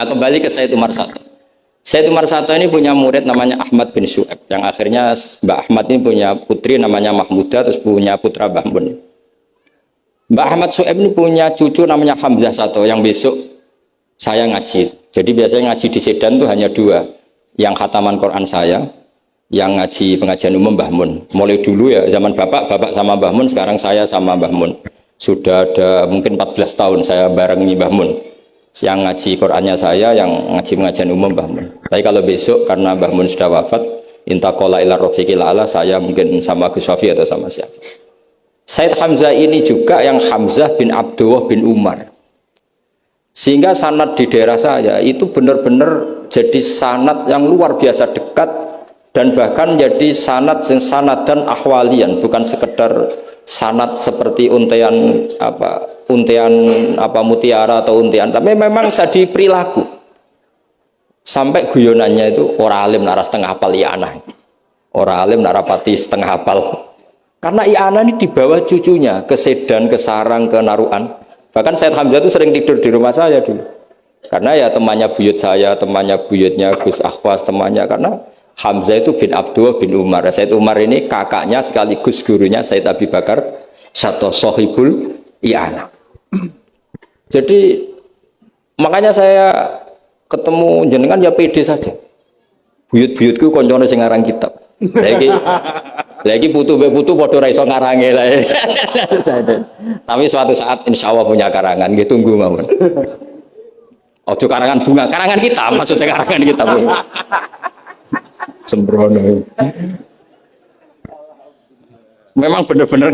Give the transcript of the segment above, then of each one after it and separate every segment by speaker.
Speaker 1: Nah, kembali ke Said Umar Sato. Said Umar Sato ini punya murid namanya Ahmad bin Syu'aib, yang akhirnya Mbak Ahmad ini punya putri namanya Mahmudah, terus punya putra Mbah Mun. Mbak Ahmad Syu'aib ini punya cucu namanya Hamzah Sato, yang besok saya ngaji. Jadi biasanya ngaji di Sedan itu hanya dua, yang khataman Quran saya, yang ngaji pengajian umum Mbah Mun. Mulai dulu ya zaman bapak sama Mbah Mun, sekarang saya sama Mbah Mun. Sudah ada mungkin 14 tahun saya barengi Mbah Mun. Yang ngaji Qur'annya saya, yang ngaji pengajian umum Mbah Mun. Tapi kalau besok karena Mbah Mun sudah wafat, intaqala ila rafiqil a'la, saya mungkin sama Gus Sofi atau sama siapa. Said Hamzah ini juga yang Hamzah bin Abdullah bin Umar. Sehingga sanad di daerah saya itu benar-benar jadi sanad yang luar biasa dekat, dan bahkan jadi sanad dan ahwalian, bukan sekedar sanad seperti untian mutiara atau untian, tapi memang jadi perilaku. Sampai guyonannya itu orang alim nara setengah hafal i'anah, orang alim nara pati setengah hafal, karena i'anah ini dibawa cucunya ke Sedan, ke Sarang, ke Naruan. Bahkan Said Hamzah itu sering tidur di rumah saya dulu, karena ya temannya buyut saya, temannya buyutnya Gus Akhwas, temannya, karena Hamzah itu bin Abdullah bin Umar. Said Umar ini kakaknya sekaligus gurunya Said Abi Bakar Sato Sohibul I'anah. Jadi makanya saya ketemu jenengan ya pede saja. Buyut-buyutku koncone sing ngarang kitab. Lagi butuh padha ra iso ngarange lah. Tapi suatu saat insya Allah punya karangan, nggih tunggu mawon. Ojo karangan bunga, karangan kitab, maksudnya karangan kitab. Sembrono. Memang benar-benar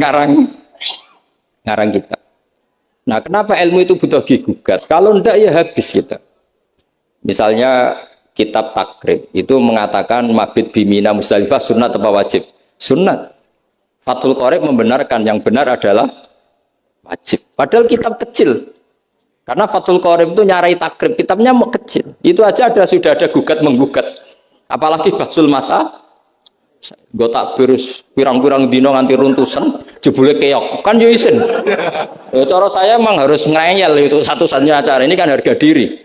Speaker 1: ngarang kitab. Nah, kenapa ilmu itu butuh digugat? Kalau ndak ya habis kita. Misalnya kitab takrib itu mengatakan mabit bimina Musdalifah sunnat apa wajib? Sunnat. Fathul Qorib membenarkan yang benar adalah wajib. Padahal kitab kecil. Karena Fathul Qorib itu nyarai takrib, kitabnya mau kecil. Itu aja sudah ada gugat menggugat. Apalagi Basul Masa, gue tak virus pirang-pirang dino nganti runtusan, jebule keok, kan yo isin. Ya, cara saya emang harus ngeyel itu satu-satunya acara ini kan harga diri.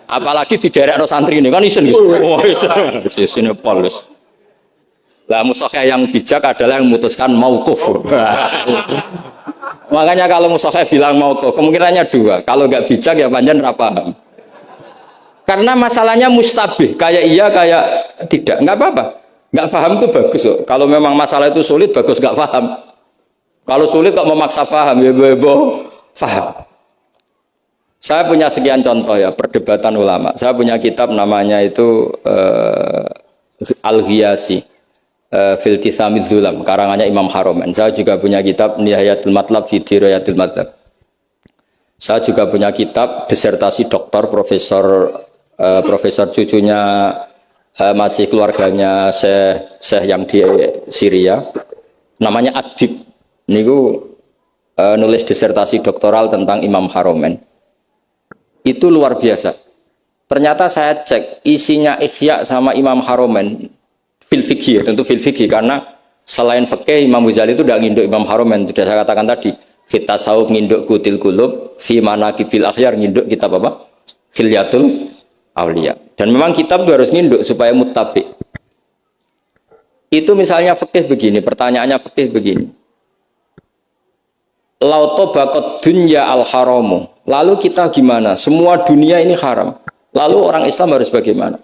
Speaker 1: Apalagi di daerah santri ini kan isin gitu. Oh isin polis. Lah musuhnya yang bijak adalah yang memutuskan mauquf. Makanya kalau musuhnya bilang mauquf, kemungkinannya dua. Kalau nggak bijak ya panjang ra paham. Karena masalahnya mustabih, kayak iya kayak tidak, nggak apa-apa, nggak paham itu bagus loh. Kalau memang masalah itu sulit, bagus nggak paham. Kalau sulit kok memaksa paham, ya bo paham. Saya punya sekian contoh ya perdebatan ulama. Saya punya kitab namanya itu Al-Ghiyasi fil Tithamid Zulam, karangannya Imam Haromen. Saya juga punya kitab Nihayatul Matlab fi Dirayatul Madzhab. Saya juga punya kitab disertasi doktor profesor cucunya masih keluarganya Syekh yang di Syria, namanya Adib. Niku nulis disertasi doktoral tentang Imam Haromen. Itu luar biasa. Ternyata saya cek isinya Ihya sama Imam Haromen fil fikih, tentu fil fikih, karena selain fikih Imam Ghazali itu tidak nginduk Imam Haromen. Sudah saya katakan tadi, fit tasawuf nginduk Kutil Qulub, fi manaqibil akhyar nginduk kitab apa? Hilyatul Aulia. Dan memang kitab itu harus nginduk supaya muttabi. Itu misalnya fikih begini, pertanyaannya fikih begini. Lauto bakot dunya al haramu. Lalu kita gimana? Semua dunia ini haram. Lalu orang Islam harus bagaimana?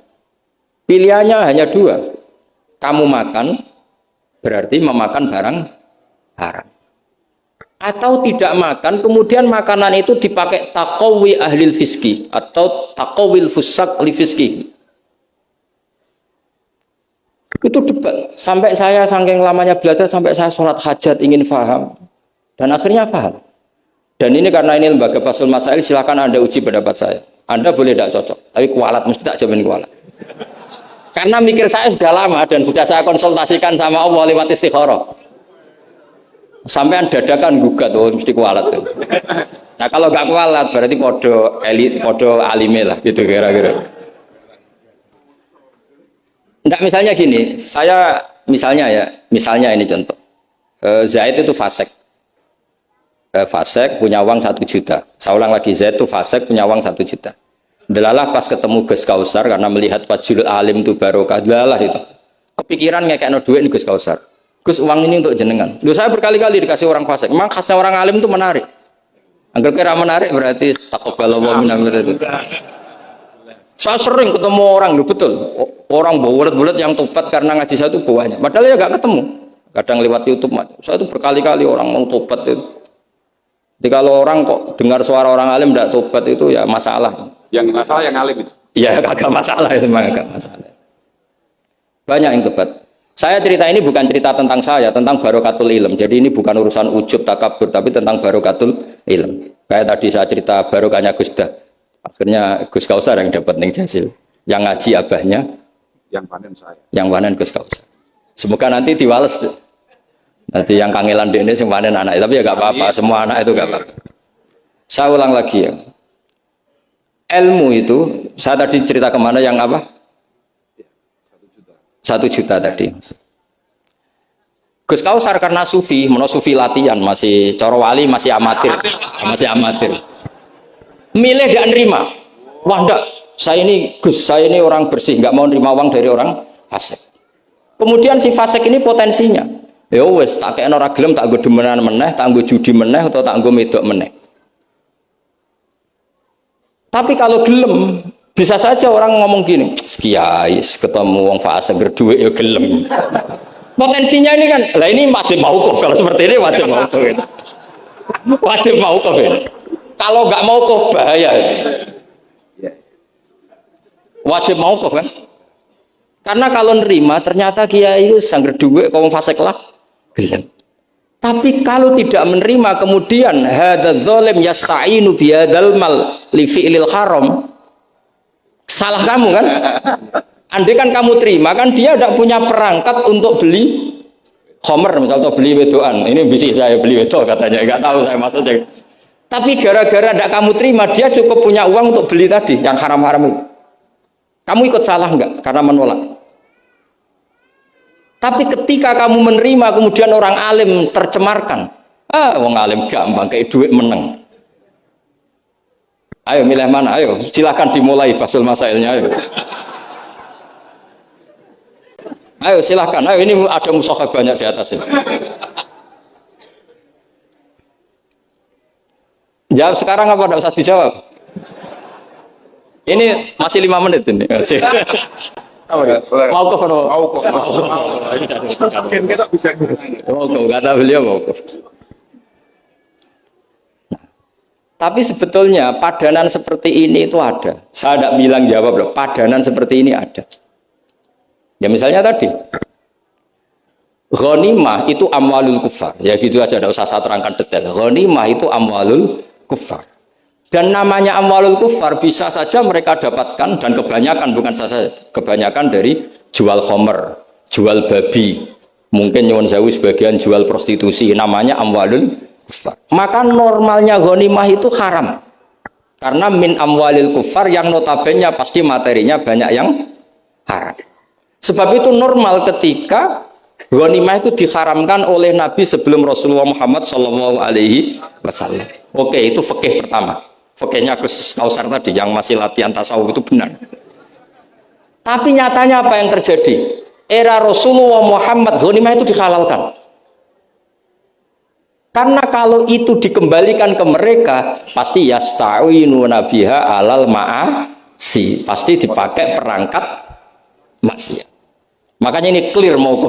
Speaker 1: Pilihannya hanya dua. Kamu makan berarti memakan barang haram. Atau tidak makan, kemudian makanan itu dipakai taqawi ahlil fiski atau taqawil fusak li fiski. Itu debat. Sampai saya saking lamanya belajar, sampai saya sholat hajat ingin paham. Dan akhirnya paham. Dan ini karena ini lembaga Basul Masail, silakan Anda uji pendapat saya. Anda boleh tidak cocok, tapi kualat, mesti tak jamin kualat. Karena mikir saya sudah lama dan sudah saya konsultasikan sama Allah lewat istikharah. Sampai dadakan gugat, oh mesti kualat. Nah kalau nggak kualat berarti podo elit, podo alime lah gitu kira-kira. Enggak, misalnya gini, saya misalnya ini contoh. Zaid itu fasek. Fasek punya uang 1 juta. Saya ulang lagi, Zaid itu fasek punya uang 1 juta. Delalah pas ketemu Gus Kausar karena melihat wajhul alim itu barokah. Delalah itu. Kepikiran ngekekno duit nih Gus Kausar. Gus, uang ini untuk jenengan. Loh, saya berkali-kali dikasih orang fasik. Memang khasnya orang alim itu menarik. Agar kira menarik berarti taqabbalallahu minna itu. Saya sering ketemu orang, loh betul. Orang bulat-bulat yang tobat karena ngaji saya itu banyak. Padahal ya gak ketemu. Kadang lewat YouTube. Saya itu berkali-kali orang mau tobat itu. Jadi kalau orang kok dengar suara orang alim tidak tobat itu ya masalah.
Speaker 2: Yang masalah yang alim itu.
Speaker 1: Ya agak masalah itu, memang agak masalah. Banyak yang tobat. Saya cerita ini bukan cerita tentang saya, tentang barokatul ilm. Jadi ini bukan urusan ujub takabur, tapi tentang barokatul ilm. Kayak tadi saya cerita barokahnya Gus Dah. Akhirnya Gus Kausar yang dapat ning Jasil. Yang ngaji abahnya,
Speaker 2: Yang panen saya.
Speaker 1: yang panen Gus Kausar. Semoga nanti diwales. Nanti yang kangelan ini yang panen anak, tapi ya gak apa-apa. Semua anak itu gak apa-apa. Saya ulang lagi ya. Ilmu itu, saya tadi cerita kemana yang apa? 1 juta tadi. Gus Kausar karena sufi, sufi latihan, masih coro wali, masih amatir. Milih dan nerima. Wah enggak, saya ini Gus, saya ini orang bersih, nggak mau nerima uang dari orang fasik. Kemudian si fasik ini potensinya. Ya wes, tak kayak ora gelem, tak nggo demenan meneh, tak nggo judi meneh, atau tak nggo medok meneh. Tapi kalau gelem, bisa saja orang ngomong gini, kiai ketemu wong fasik gerduwe ya gelem. Potensinya ini kan, lah ini wajib mauquf, kalau seperti ini wajib mauquf. Wajib mauquf ini. Kalau nggak mauquf bahaya. Wajib mauquf kan? Karena kalau nerima ternyata kiai itu sang gerduwe kaum fasik lah, gelem. Tapi kalau tidak menerima kemudian hadzal zalim yasta'inu bihadzal mal li fi'lil haram. Salah kamu kan? Andai kan kamu terima kan dia tidak punya perangkat untuk beli khomer misalnya beli wedoan. Ini bisa saya beli wedok katanya, nggak tahu saya maksudnya. Tapi gara-gara tidak kamu terima dia cukup punya uang untuk beli tadi yang haram-haram itu. Kamu ikut salah nggak karena menolak? Tapi ketika kamu menerima kemudian orang alim tercemarkan, wong alim gampang kayak duit menang. Ayo milih mana? Ayo silakan dimulai basul masailnya. Ayo silakan. Ayo ini ada mushaf banyak di atas ini. Jawab sekarang apa tidak usah dijawab? Ini masih 5 menit ini. Mau kok
Speaker 2: Kita bisa.
Speaker 1: mau kok kata beliau mau kok. Tapi sebetulnya padanan seperti ini itu ada. Saya tidak bilang jawab loh. Padanan seperti ini ada. Ya misalnya tadi, ghanimah itu amwalul kufar. Ya gitu aja, tidak usah saya terangkan detail. Ghanimah itu amwalul kufar. Dan namanya amwalul kufar bisa saja mereka dapatkan dan kebanyakan bukan saja kebanyakan dari jual khomer, jual babi, mungkin nyuwun sewu sebagian jual prostitusi. Namanya amwalul kufar. Maka normalnya ghanimah itu haram. Karena min amwalil kufar yang notabene pasti materinya banyak yang haram. Sebab itu normal ketika ghanimah itu diharamkan oleh Nabi sebelum Rasulullah Muhammad SAW. Oke, itu fikih pertama. Fikihnya Gus Kausar tadi yang masih latihan tasawuf itu benar. Tapi nyatanya apa yang terjadi? Era Rasulullah Muhammad ghanimah itu dihalalkan. Karena kalau itu dikembalikan ke mereka, pasti yasta'inu nabiha alal ma'asi. Pasti dipakai perangkat maksiat. Makanya ini clear mau